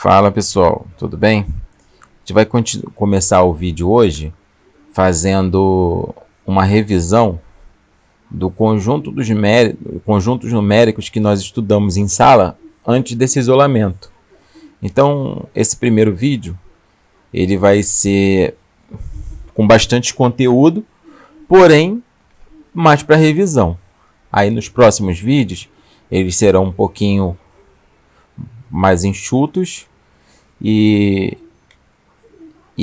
Fala pessoal, tudo bem? A gente vai começar o vídeo hoje fazendo uma revisão do conjunto dos conjuntos numéricos que nós estudamos em sala antes desse isolamento. Então, esse primeiro vídeo ele vai ser com bastante conteúdo, porém mais para revisão. Aí nos próximos vídeos eles serão um pouquinho mais enxutos e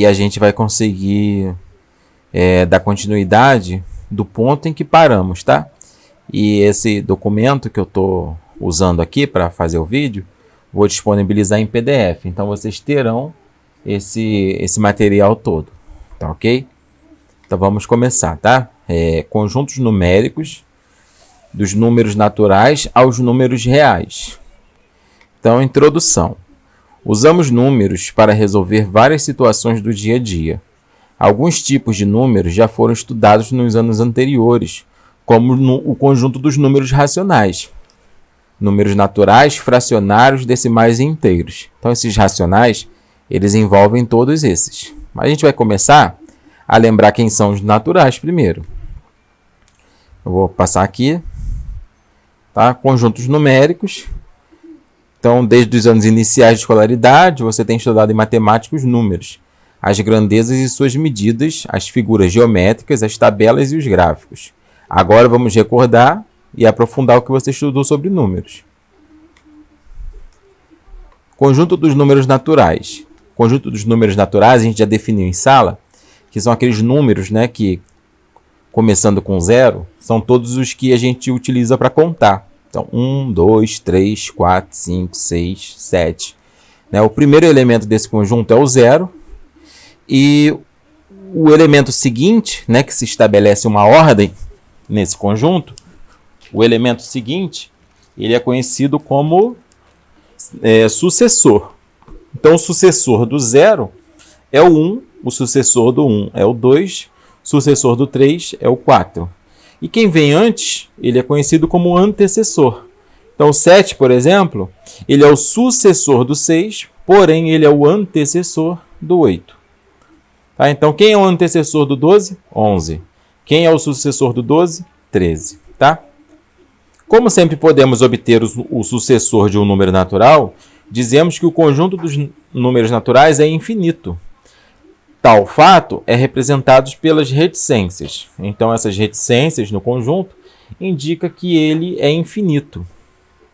a gente vai conseguir dar continuidade do ponto em que paramos, tá? E esse documento que eu estou usando aqui para fazer o vídeo, vou disponibilizar em PDF. Então vocês terão esse material todo, tá ok? Então vamos começar, tá? Conjuntos numéricos dos números naturais aos números reais. Então, introdução. Usamos números para resolver várias situações do dia a dia. Alguns tipos de números já foram estudados nos anos anteriores, como o conjunto dos números racionais, números naturais, fracionários, decimais e inteiros. Então, esses racionais, eles envolvem todos esses. Mas a gente vai começar a lembrar quem são os naturais primeiro. Eu vou passar aqui, tá? Conjuntos numéricos. Então, desde os anos iniciais de escolaridade, você tem estudado em matemática os números, as grandezas e suas medidas, as figuras geométricas, as tabelas e os gráficos. Agora vamos recordar e aprofundar o que você estudou sobre números. Conjunto dos números naturais. Conjunto dos números naturais a gente já definiu em sala, que são aqueles números, né, que, começando com 0, são todos os que a gente utiliza para contar. Então, 1, 2, 3, 4, 5, 6, 7. O primeiro elemento desse conjunto é o 0. E o elemento seguinte, que se estabelece uma ordem nesse conjunto, o elemento seguinte, ele é conhecido como sucessor. Então, o sucessor do 0 é o 1, o sucessor do 1 é o 2, o sucessor do 3 é o 4. E quem vem antes, ele é conhecido como antecessor. Então, o 7, por exemplo, ele é o sucessor do 6, porém, ele é o antecessor do 8. Tá? Então, quem é o antecessor do 12? 11. Quem é o sucessor do 12? 13. Tá? Como sempre podemos obter o sucessor de um número natural, dizemos que o conjunto dos números naturais é infinito. Tal fato é representado pelas reticências. Então, essas reticências no conjunto indicam que ele é infinito.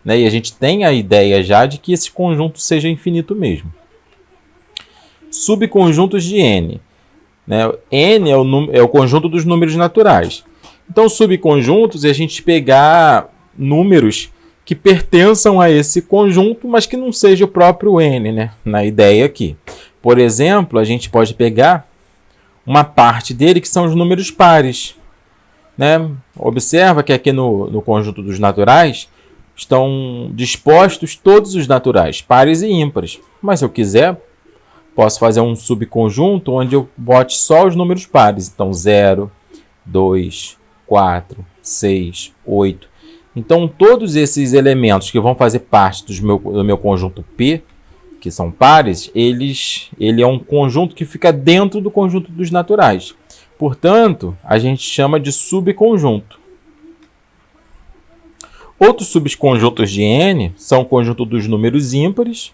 E a gente tem a ideia já de que esse conjunto seja infinito mesmo. Subconjuntos de N. N é o conjunto dos números naturais. Então, subconjuntos é a gente pegar números que pertençam a esse conjunto, mas que não seja o próprio N, na ideia aqui. Por exemplo, a gente pode pegar uma parte dele que são os números pares. Observa que aqui no conjunto dos naturais estão dispostos todos os naturais, pares e ímpares. Mas se eu quiser, posso fazer um subconjunto onde eu bote só os números pares. Então, 0, 2, 4, 6, 8. Então, todos esses elementos que vão fazer parte do meu conjunto P, que são pares, ele é um conjunto que fica dentro do conjunto dos naturais. Portanto, a gente chama de subconjunto. Outros subconjuntos de N são o conjunto dos números ímpares,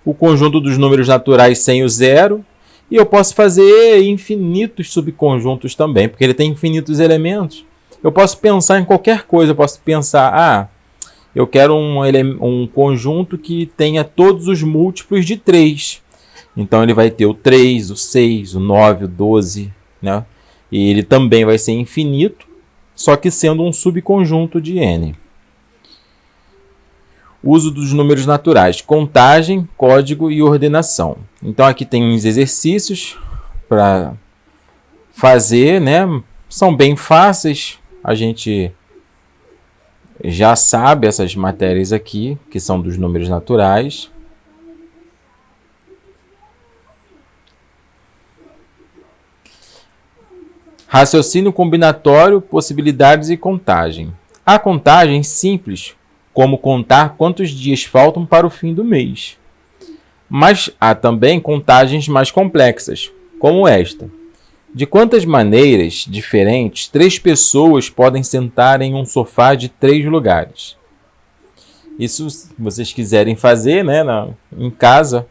o conjunto dos números naturais sem o 0, e eu posso fazer infinitos subconjuntos também, porque ele tem infinitos elementos. Eu posso pensar em qualquer coisa, eu posso pensar, eu quero um conjunto que tenha todos os múltiplos de 3. Então, ele vai ter o 3, o 6, o 9, o 12. E ele também vai ser infinito, só que sendo um subconjunto de N. Uso dos números naturais. Contagem, código e ordenação. Então, aqui tem uns exercícios para fazer. São bem fáceis. A gente já sabe essas matérias aqui, que são dos números naturais. Raciocínio combinatório, possibilidades e contagem. A contagem simples, como contar quantos dias faltam para o fim do mês. Mas há também contagens mais complexas, como esta. De quantas maneiras diferentes 3 pessoas podem sentar em um sofá de 3 lugares? Isso, se vocês quiserem fazer, né, em casa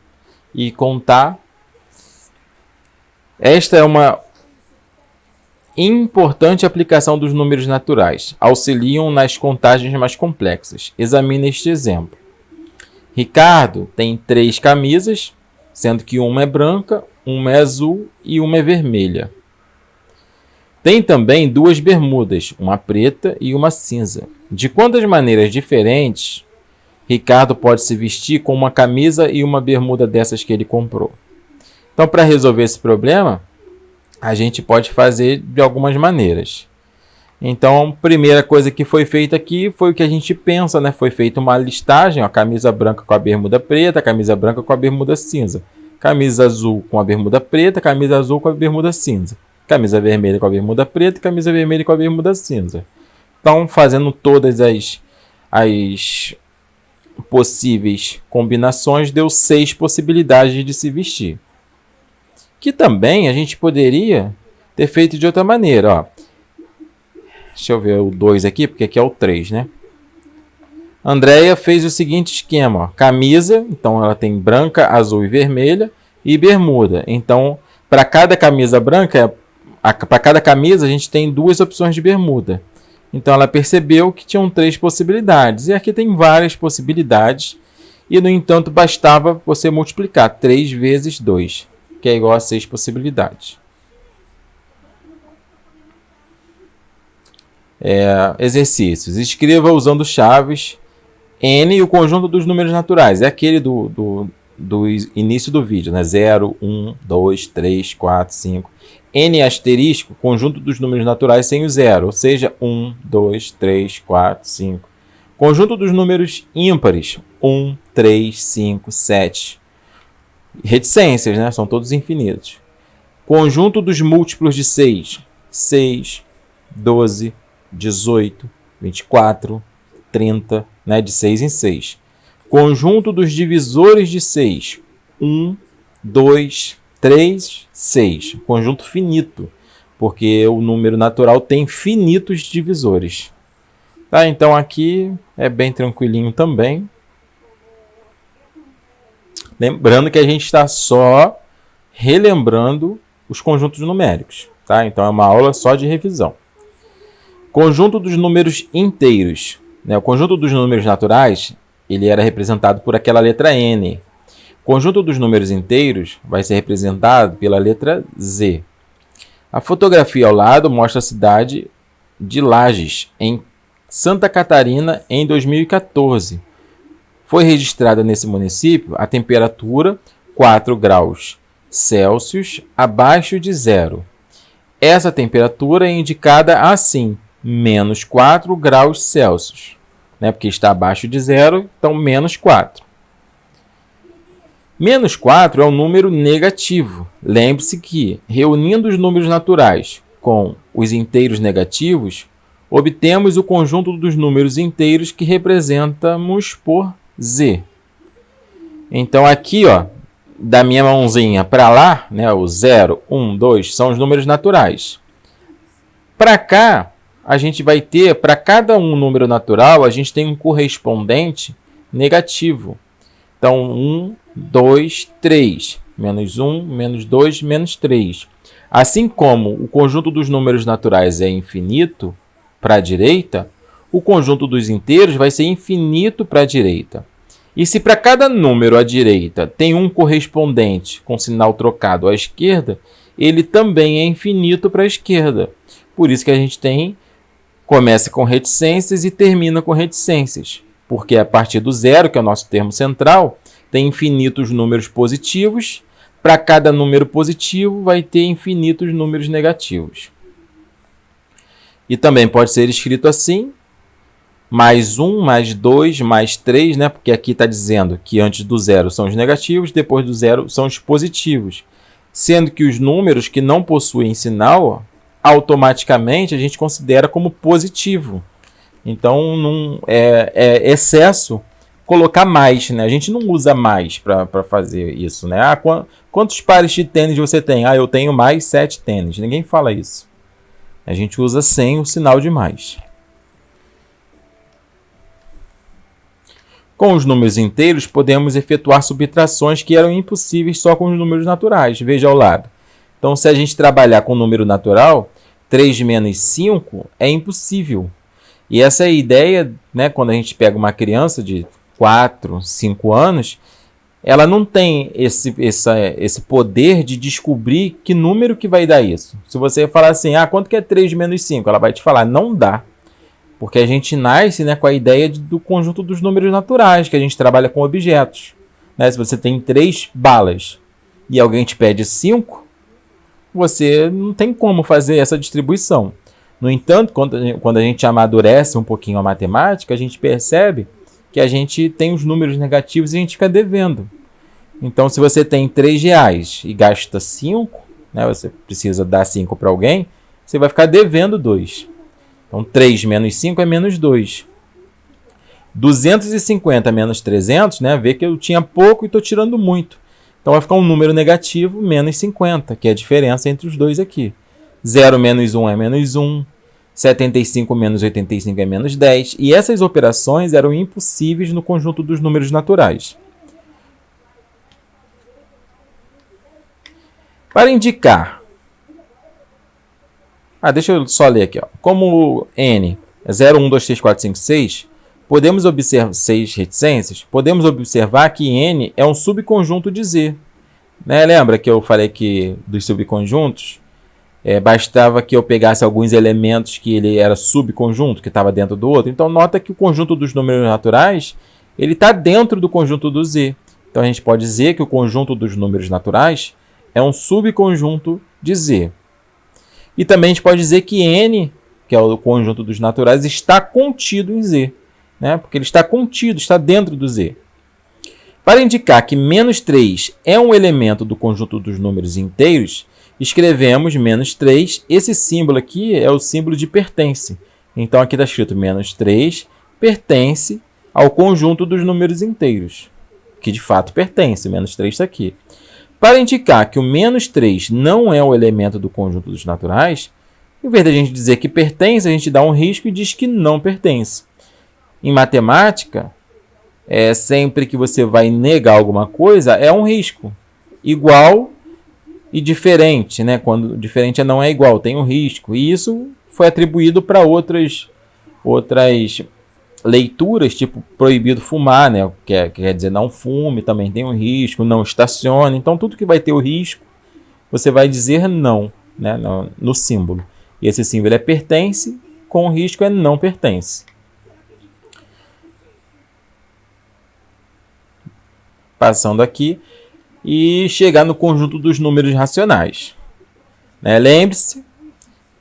e contar. Esta é uma importante aplicação dos números naturais. Auxiliam nas contagens mais complexas. Examine este exemplo. Ricardo tem 3 camisas, sendo que uma é branca, uma é azul e uma é vermelha. Tem também 2 bermudas, uma preta e uma cinza. De quantas maneiras diferentes Ricardo pode se vestir com uma camisa e uma bermuda dessas que ele comprou? Então, para resolver esse problema, a gente pode fazer de algumas maneiras. Então, a primeira coisa que foi feita aqui foi o que a gente pensa, né? Foi feita uma listagem, a camisa branca com a bermuda preta, camisa branca com a bermuda cinza, camisa azul com a bermuda preta, camisa azul com a bermuda cinza, camisa vermelha com a bermuda preta e camisa vermelha com a bermuda cinza. Então, fazendo todas as possíveis combinações, deu 6 possibilidades de se vestir. Que também a gente poderia ter feito de outra maneira, ó. Deixa eu ver o 2 aqui, porque aqui é o 3, né? Andréia fez o seguinte esquema, ó. Camisa, então ela tem branca, azul e vermelha, e bermuda. Então, para cada camisa branca, para cada camisa a gente tem 2 opções de bermuda. Então ela percebeu que tinham 3 possibilidades. E aqui tem várias possibilidades. E, no entanto, bastava você multiplicar 3 vezes 2, que é igual a 6 possibilidades. Exercícios. Escreva usando chaves n e o conjunto dos números naturais. É aquele do início do vídeo, né? 0, 1, 2, 3, 4, 5. N asterisco, conjunto dos números naturais sem o zero, ou seja, 1, 2, 3, 4, 5. Conjunto dos números ímpares, 1, 3, 5, 7. Reticências, né? São todos infinitos. Conjunto dos múltiplos de 6, 6, 12, 18, 24, 30, né? De 6 em 6. Conjunto dos divisores de 6, 1, 2, 3, 6. Conjunto finito, porque o número natural tem finitos divisores. Tá? Então aqui é bem tranquilinho também. Lembrando que a gente está só relembrando os conjuntos numéricos. Tá? Então é uma aula só de revisão. Conjunto dos números inteiros. Né? O conjunto dos números naturais ele era representado por aquela letra N. O conjunto dos números inteiros vai ser representado pela letra Z. A fotografia ao lado mostra a cidade de Lages, em Santa Catarina, em 2014. Foi registrada nesse município a temperatura 4 graus Celsius abaixo de zero. Essa temperatura é indicada assim, menos 4 graus Celsius. Né? Porque está abaixo de zero, então menos 4. Menos 4 é um número negativo. Lembre-se que, reunindo os números naturais com os inteiros negativos, obtemos o conjunto dos números inteiros que representamos por Z. Então aqui, ó, da minha mãozinha para lá, né, o 0, 1, 2, são os números naturais. Para cá, a gente vai ter, para cada número natural, a gente tem um correspondente negativo. Então, 1, 2, 3. Menos 1, menos 2, menos 3. Assim como o conjunto dos números naturais é infinito para a direita, o conjunto dos inteiros vai ser infinito para a direita. E se para cada número à direita tem um correspondente com sinal trocado à esquerda, ele também é infinito para a esquerda. Por isso que a gente começa com reticências e termina com reticências. Porque a partir do zero, que é o nosso termo central, tem infinitos números positivos. Para cada número positivo, vai ter infinitos números negativos. E também pode ser escrito assim, mais 1, mais 2, mais 3, né? Porque aqui está dizendo que antes do zero são os negativos, depois do zero são os positivos. Sendo que os números que não possuem sinal, automaticamente a gente considera como positivo. Então, é excesso colocar mais, né? A gente não usa mais para fazer isso, né? Quantos pares de tênis você tem? Eu tenho mais 7 tênis. Ninguém fala isso. A gente usa sem o sinal de mais. Com os números inteiros, podemos efetuar subtrações que eram impossíveis só com os números naturais. Veja ao lado. Então, se a gente trabalhar com o número natural, 3 menos 5 é impossível. E essa é a ideia, né, quando a gente pega uma criança de 4, 5 anos, ela não tem esse poder de descobrir que número que vai dar isso. Se você falar assim, quanto que é 3 menos 5? Ela vai te falar, não dá. Porque a gente nasce, né, com a ideia do conjunto dos números naturais, que a gente trabalha com objetos. Né? Se você tem 3 balas e alguém te pede 5, você não tem como fazer essa distribuição. No entanto, quando a gente amadurece um pouquinho a matemática, a gente percebe que a gente tem os números negativos e a gente fica devendo. Então, se você tem R$3 e gasta 5, né, você precisa dar 5 para alguém, você vai ficar devendo 2. Então, 3 menos 5 é menos 2. 250 menos 300, né, vê que eu tinha pouco e estou tirando muito. Então, vai ficar um número negativo menos 50, que é a diferença entre os dois aqui. 0 menos 1 é menos 1. 75 menos 85 é menos 10. E essas operações eram impossíveis no conjunto dos números naturais. Para indicar... deixa eu só ler aqui. Como n é 0, 1, 2, 3, 4, 5, 6, podemos observar 6 reticências, podemos observar que n é um subconjunto de Z. Né? Lembra que eu falei que dos subconjuntos, bastava que eu pegasse alguns elementos que ele era subconjunto, que estava dentro do outro. Então, nota que o conjunto dos números naturais ele está dentro do conjunto do Z. Então, a gente pode dizer que o conjunto dos números naturais é um subconjunto de Z. E também a gente pode dizer que N, que é o conjunto dos naturais, está contido em Z. Né? Porque ele está contido, está dentro do Z. Para indicar que menos 3 é um elemento do conjunto dos números inteiros, escrevemos menos 3. Esse símbolo aqui é o símbolo de pertence. Então, aqui está escrito menos 3 pertence ao conjunto dos números inteiros, que de fato pertence. Menos 3 está aqui. Para indicar que o menos 3 não é um elemento do conjunto dos naturais, em vez de a gente dizer que pertence, a gente dá um risco e diz que não pertence. Em matemática, sempre que você vai negar alguma coisa, é um risco. Igual e diferente, né? Quando diferente não é igual, tem um risco. E isso foi atribuído para outras leituras, tipo proibido fumar, né? Que quer dizer não fume, também tem um risco, não estacione. Então, tudo que vai ter o risco, você vai dizer não, né? no símbolo. E esse símbolo é pertence, com o risco é não pertence. Passando aqui. E chegar no conjunto dos números racionais. Né? Lembre-se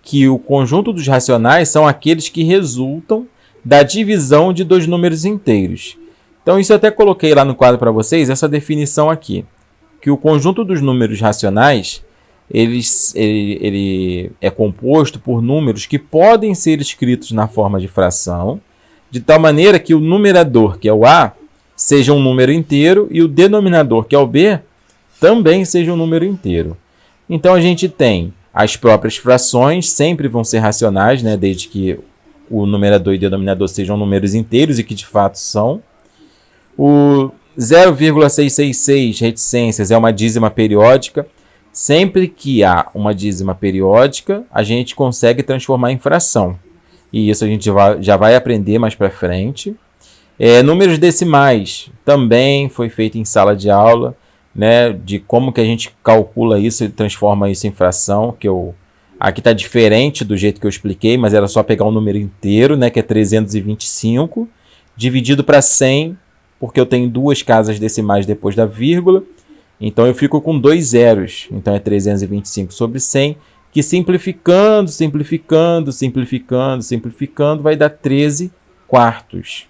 que o conjunto dos racionais são aqueles que resultam da divisão de dois números inteiros. Então, isso eu até coloquei lá no quadro para vocês, essa definição aqui. Que o conjunto dos números racionais ele é composto por números que podem ser escritos na forma de fração, de tal maneira que o numerador, que é o A, seja um número inteiro e o denominador, que é o B, também seja um número inteiro. Então, a gente tem as próprias frações, sempre vão ser racionais, né, desde que o numerador e o denominador sejam números inteiros, e que de fato são. O 0,666 reticências é uma dízima periódica. Sempre que há uma dízima periódica, a gente consegue transformar em fração. E isso a gente já vai aprender mais para frente. Números decimais também foi feito em sala de aula, né, de como que a gente calcula isso e transforma isso em fração, que aqui está diferente do jeito que eu expliquei, mas era só pegar um número inteiro, né, que é 325, dividido para 100, porque eu tenho duas casas decimais depois da vírgula, então eu fico com 2 zeros, então é 325 sobre 100, que simplificando, vai dar 13 quartos.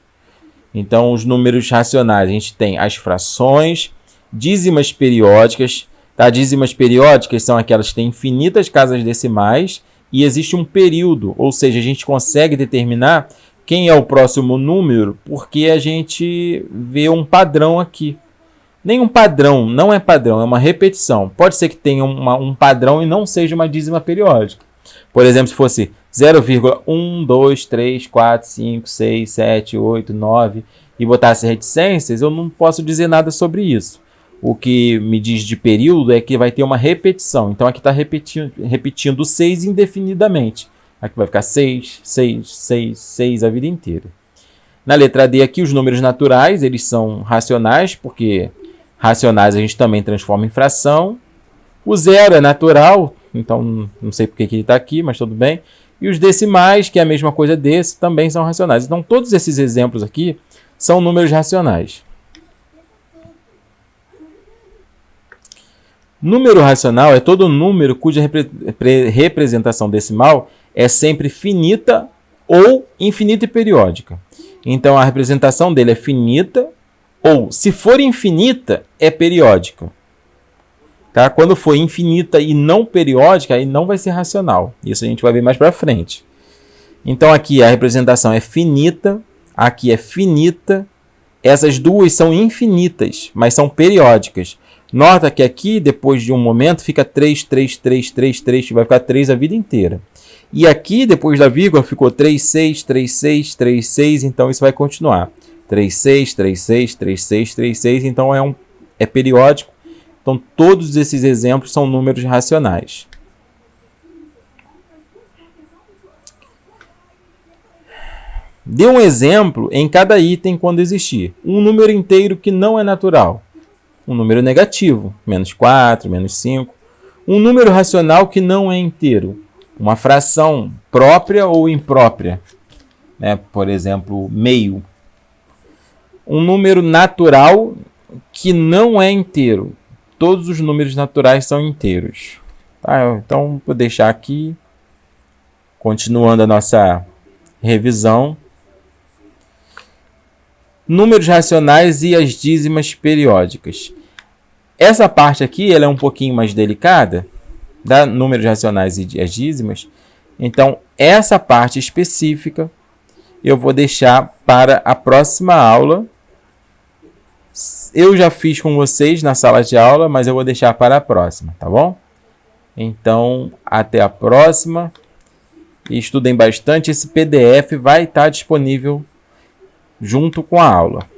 Então, os números racionais, a gente tem as frações, dízimas periódicas. Tá? Dízimas periódicas são aquelas que têm infinitas casas decimais e existe um período, ou seja, a gente consegue determinar quem é o próximo número, porque a gente vê um padrão aqui. Nenhum padrão, não é padrão, é uma repetição. Pode ser que tenha um padrão e não seja uma dízima periódica. Por exemplo, se fosse 0,1, 2, 3, 4, 5, 6, 7, 8, 9 e botasse reticências, eu não posso dizer nada sobre isso. O que me diz de período é que vai ter uma repetição. Então aqui está repetindo 6 indefinidamente. Aqui vai ficar 6, 6, 6, 6 a vida inteira. Na letra D aqui, os números naturais, eles são racionais, porque racionais a gente também transforma em fração. O zero é natural, então não sei porque que ele está aqui, mas tudo bem. E os decimais, que é a mesma coisa desse, também são racionais. Então todos esses exemplos aqui são números racionais. Número racional é todo número cuja representação decimal é sempre finita ou infinita e periódica. Então a representação dele é finita ou, se for infinita, é periódica. Tá? Quando for infinita e não periódica, aí não vai ser racional. Isso a gente vai ver mais para frente. Então aqui a representação é finita, aqui é finita. Essas duas são infinitas, mas são periódicas. Nota que aqui, depois de um momento, fica 3, 3, 3, 3, 3, vai ficar 3 a vida inteira. E aqui, depois da vírgula, ficou 3, 6, 3, 6, 3, 6, então isso vai continuar. 3, 6, 3, 6, 3, 6, 3, 6, então é periódico. Então todos esses exemplos são números racionais. Dê um exemplo em cada item quando existir. Um número inteiro que não é natural. Um número negativo, menos 4, menos 5. Um número racional que não é inteiro. Uma fração própria ou imprópria. Né? Por exemplo, meio. Um número natural que não é inteiro. Todos os números naturais são inteiros. Tá? Então, vou deixar aqui. Continuando a nossa revisão. Números racionais e as dízimas periódicas. Essa parte aqui ela é um pouquinho mais delicada, da números racionais e as dízimas. Então, essa parte específica eu vou deixar para a próxima aula. Eu já fiz com vocês na sala de aula, mas eu vou deixar para a próxima, tá bom? Então, até a próxima. E estudem bastante. Esse PDF vai estar disponível junto com a aula.